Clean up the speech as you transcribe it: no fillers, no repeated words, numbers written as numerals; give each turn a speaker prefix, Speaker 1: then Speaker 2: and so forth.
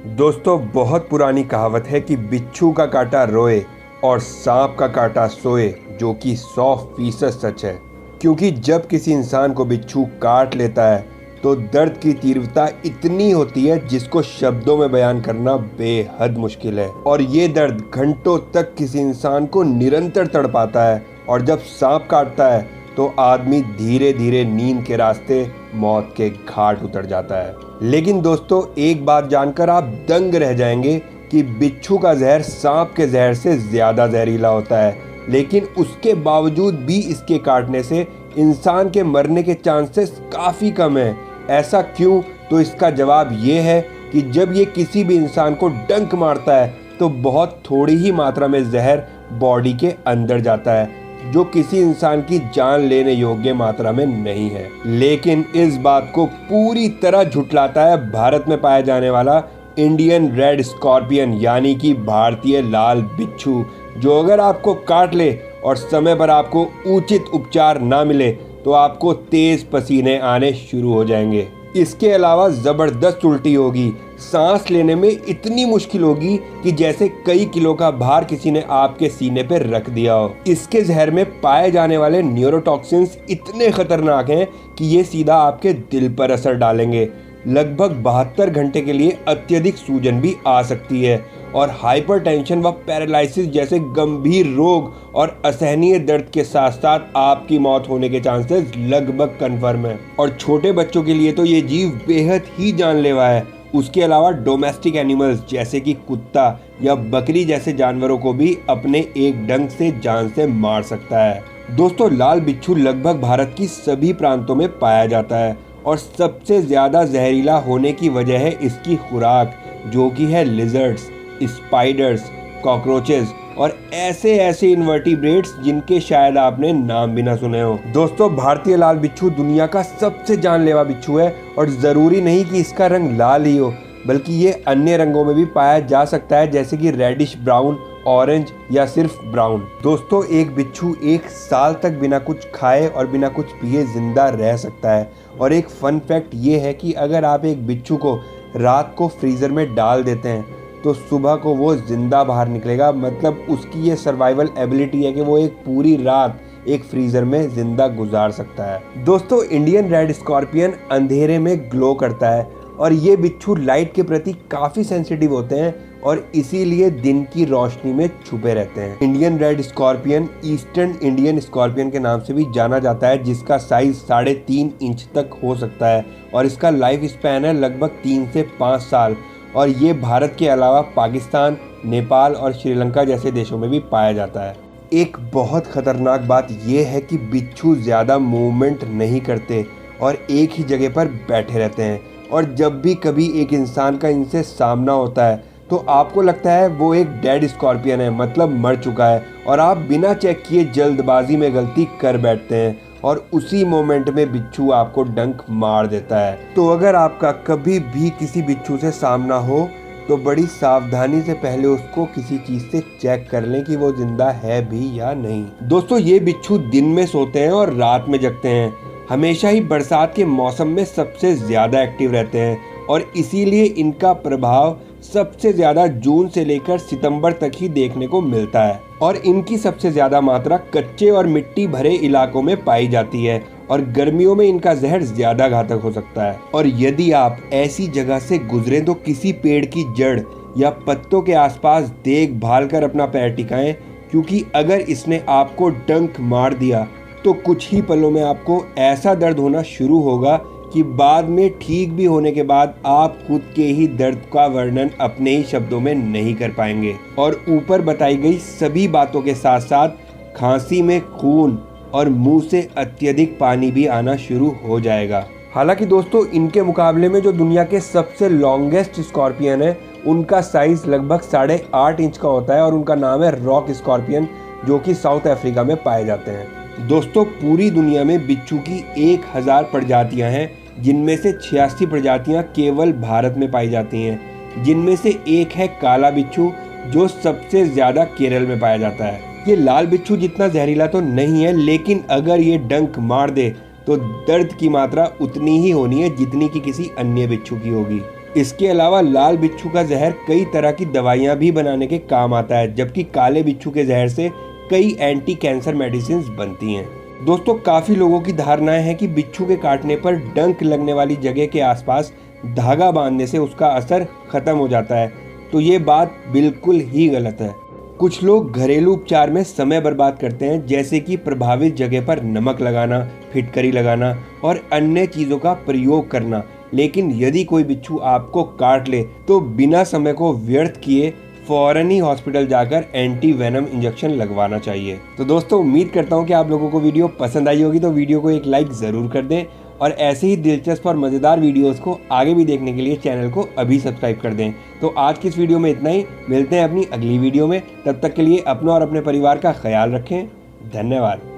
Speaker 1: दोस्तों, बहुत पुरानी कहावत है कि बिच्छू का काटा रोए और सांप का काटा सोए, जो कि 100% सच है। क्योंकि जब किसी इंसान को बिच्छू काट लेता है तो दर्द की तीव्रता इतनी होती है जिसको शब्दों में बयान करना बेहद मुश्किल है। और ये दर्द घंटों तक किसी इंसान को निरंतर तड़पाता है। और जब सांप काटता है तो आदमी धीरे धीरे नींद के रास्ते मौत के घाट उतर जाता है। लेकिन दोस्तों, एक बात जानकर आप दंग रह जाएंगे कि बिच्छू का जहर सांप के जहर से ज्यादा जहरीला होता है। लेकिन उसके बावजूद भी इसके काटने से इंसान के मरने के चांसेस काफ़ी कम है। ऐसा क्यों? तो इसका जवाब ये है कि जब ये किसी भी इंसान को डंक मारता है तो बहुत थोड़ी ही मात्रा में जहर बॉडी के अंदर जाता है, जो किसी इंसान की जान लेने योग्य मात्रा में नहीं है। लेकिन इस बात को पूरी तरह झुठलाता है भारत में पाया जाने वाला इंडियन रेड स्कॉर्पियन, यानी कि भारतीय लाल बिच्छू, जो अगर आपको काट ले और समय पर आपको उचित उपचार ना मिले तो आपको तेज पसीने आने शुरू हो जाएंगे। इसके अलावा जबरदस्त उल्टी होगी, सांस लेने में इतनी मुश्किल होगी कि जैसे कई किलो का भार किसी ने आपके सीने पर रख दिया हो। इसके जहर में पाए जाने वाले न्यूरोटॉक्सिन्स इतने खतरनाक हैं कि ये सीधा आपके दिल पर असर डालेंगे। लगभग 72 घंटे के लिए अत्यधिक सूजन भी आ सकती है और हाइपरटेंशन व पैरालिसिस जैसे गंभीर रोग और असहनीय दर्द के साथ साथ आपकी मौत होने के चांसेस लगभग कन्फर्म है। और छोटे बच्चों के लिए तो ये जीव बेहद ही जानलेवा है। उसके अलावा डोमेस्टिक एनिमल्स जैसे कि कुत्ता या बकरी जैसे जानवरों को भी अपने एक डंक से जान से मार सकता है। दोस्तों, लाल बिच्छू लगभग भारत की सभी प्रांतों में पाया जाता है और सबसे ज्यादा जहरीला होने की वजह है इसकी खुराक, जो कि है लिजर्ड्स, स्पाइडर्स, कॉकरोचेस और ऐसे इनवर्टिब्रेट्स जिनके शायद आपने नाम भी ना सुने हो। दोस्तों, भारतीय लाल बिच्छू दुनिया का सबसे जानलेवा बिच्छू है और जरूरी नहीं कि इसका रंग लाल ही हो, बल्कि ये अन्य रंगों में भी पाया जा सकता है, जैसे कि रेडिश ब्राउन, ऑरेंज या सिर्फ ब्राउन। दोस्तों, एक बिच्छू 1 साल तक बिना कुछ खाए और बिना कुछ पिए जिंदा रह सकता है। और एक फन फैक्ट ये है कि अगर आप एक बिच्छू को रात को फ्रीजर में डाल देते हैं तो सुबह को वो जिंदा बाहर निकलेगा। मतलब उसकी ये सर्वाइवल एबिलिटी है कि वो एक पूरी रात एक फ्रीजर में जिंदा गुजार सकता है। दोस्तों, इंडियन रेड स्कॉर्पियन अंधेरे में ग्लो करता है और ये बिच्छू लाइट के प्रति काफ़ी सेंसिटिव होते हैं और इसीलिए दिन की रोशनी में छुपे रहते हैं। Indian red scorpion eastern Indian scorpion के नाम से भी जाना जाता है, जिसका साइज 3.5 इंच तक हो सकता है और इसका लाइफ स्पैन है लगभग 3 से 5 साल। और ये भारत के अलावा पाकिस्तान, नेपाल और श्रीलंका जैसे देशों में भी पाया जाता है। एक बहुत खतरनाक बात यह है कि बिच्छू ज़्यादा मूवमेंट नहीं करते और एक ही जगह पर बैठे रहते हैं। और जब भी कभी एक इंसान का इनसे सामना होता है तो आपको लगता है वो एक डेड स्कॉर्पियन है, मतलब मर चुका है, और आप बिना चेक किए जल्दबाजी में गलती कर बैठते हैं और उसी मोमेंट में बिच्छू आपको डंक मार देता है। तो अगर आपका कभी भी किसी बिच्छू से सामना हो तो बड़ी सावधानी से पहले उसको किसी चीज़ से चेक कर लें कि वो जिंदा है भी या नहीं। दोस्तों, ये बिच्छू दिन में सोते हैं और रात में जगते हैं। हमेशा ही बरसात के मौसम में सबसे ज़्यादा एक्टिव रहते हैं और इसीलिए इनका प्रभाव सबसे ज़्यादा जून से लेकर सितंबर तक ही देखने को मिलता है। और इनकी सबसे ज़्यादा मात्रा कच्चे और मिट्टी भरे इलाकों में पाई जाती है और गर्मियों में इनका जहर ज़्यादा घातक हो सकता है। और यदि आप ऐसी जगह से गुजरें तो किसी पेड़ की जड़ या पत्तों के आसपास देखभाल कर अपना पैर टिकाएं, क्योंकि अगर इसने आपको डंक मार दिया तो कुछ ही पलों में आपको ऐसा दर्द होना शुरू होगा कि बाद में ठीक भी होने के बाद आप खुद के ही दर्द का वर्णन अपने ही शब्दों में नहीं कर पाएंगे। और ऊपर बताई गई सभी बातों के साथ साथ खांसी में खून और मुंह से अत्यधिक पानी भी आना शुरू हो जाएगा। हालांकि दोस्तों, इनके मुकाबले में जो दुनिया के सबसे लॉन्गेस्ट स्कॉर्पियन है उनका साइज लगभग 8.5 इंच का होता है और उनका नाम है रॉक स्कॉर्पियन, जो कि साउथ अफ्रीका में पाए जाते हैं। दोस्तों, पूरी दुनिया में बिच्छू की 1000 प्रजातियां हैं, जिनमें से 86 प्रजातियां केवल भारत में पाई जाती हैं, जिनमें से एक है काला बिच्छू, जो सबसे ज़्यादा केरल में पाया जाता है। ये लाल बिच्छू जितना जहरीला तो नहीं है, लेकिन अगर ये डंक मार दे तो दर्द की मात्रा उतनी ही होनी है जितनी कि किसी अन्य बिच्छू की होगी। इसके अलावा लाल बिच्छू का जहर कई तरह की दवाइयां भी बनाने के काम आता है, जबकि काले बिच्छू के जहर से कई एंटी कैंसर मेडिसिन बनती हैं। दोस्तों, काफी लोगों की धारणाएं हैं कि बिच्छू के काटने पर डंक लगने वाली जगह के आसपास धागा बांधने से उसका असर खत्म हो जाता है, तो ये बात बिल्कुल ही गलत है। कुछ लोग घरेलू उपचार में समय बर्बाद करते हैं, जैसे कि प्रभावित जगह पर नमक लगाना, फिटकरी लगाना और अन्य चीजों का प्रयोग करना। लेकिन यदि कोई बिच्छू आपको काट ले तो बिना समय को व्यर्थ किए फौरन ही हॉस्पिटल जाकर एंटी वेनम इंजेक्शन लगवाना चाहिए। तो दोस्तों, उम्मीद करता हूँ कि आप लोगों को वीडियो पसंद आई होगी, तो वीडियो को एक लाइक ज़रूर कर दें और ऐसे ही दिलचस्प और मज़ेदार वीडियोस को आगे भी देखने के लिए चैनल को अभी सब्सक्राइब कर दें। तो आज की इस वीडियो में इतना ही, मिलते हैं अपनी अगली वीडियो में। तब तक के लिए अपना और अपने परिवार का ख्याल रखें। धन्यवाद।